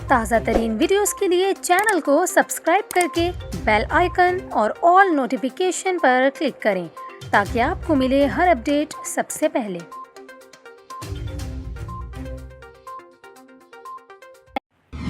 تازہ ترین ویڈیوز کے لیے چینل کو سبسکرائب کر کے بیل آئیکن اور آل نوٹیفیکیشن پر کلک کریں تاکہ آپ کو ملے ہر اپڈیٹ سب سے پہلے۔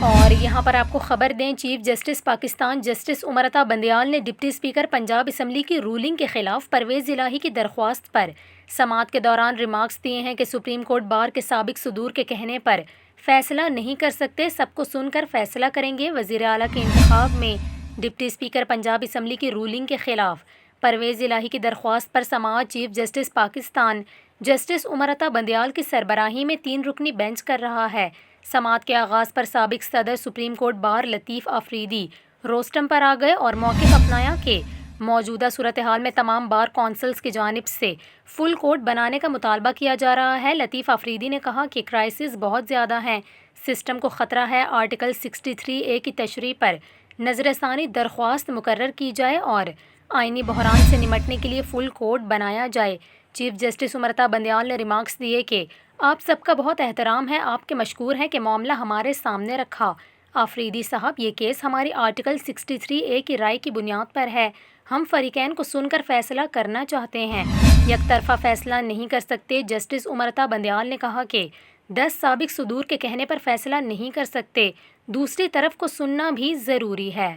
اور یہاں پر آپ کو خبر دیں، chief justice Pakistan justice Umar Ata Bandial نے ڈپٹی اسپیکر پنجاب اسمبلی کی رولنگ کے خلاف پرویز الہی کی درخواست پر سماعت کے دوران ریمارکس دیے ہیں کہ سپریم کورٹ بار کے سابق صدور کے کہنے پر فیصلہ نہیں کر سکتے، سب کو سن کر فیصلہ کریں گے۔ وزیر اعلیٰ کے انتخاب میں ڈپٹی اسپیکر پنجاب اسمبلی کی رولنگ کے خلاف پرویز الہی کی درخواست پر سماعت chief justice Pakistan justice Umar Ata Bandial کی سربراہی میں 3 رکنی بینچ کر رہا ہے۔ سماعت کے آغاز پر سابق صدر سپریم کورٹ بار لطیف آفریدی روسٹم پر آ گئے اور موقف اپنایا کہ موجودہ صورتحال میں تمام بار کونسلز کی جانب سے فل کورٹ بنانے کا مطالبہ کیا جا رہا ہے۔ لطیف آفریدی نے کہا کہ کرائسس بہت زیادہ ہیں، سسٹم کو خطرہ ہے، آرٹیکل 63A کی تشریح پر نظر ثانی درخواست مقرر کی جائے اور آئینی بحران سے نمٹنے کے لیے فل کورٹ بنایا جائے۔ چیف جسٹس عمر عطا بندیال نے ریمارکس دیے کہ آپ سب کا بہت احترام ہے، آپ کے مشکور ہیں کہ معاملہ ہمارے سامنے رکھا۔ آفریدی صاحب، یہ کیس ہماری آرٹیکل 63A کی رائے کی بنیاد پر ہے، ہم فریقین کو سن کر فیصلہ کرنا چاہتے ہیں، یک طرفہ فیصلہ نہیں کر سکتے۔ جسٹس عمر عطا بندیال نے کہا کہ 10 سابق صدور کے کہنے پر فیصلہ نہیں کر سکتے، دوسری طرف کو سننا بھی ضروری ہے۔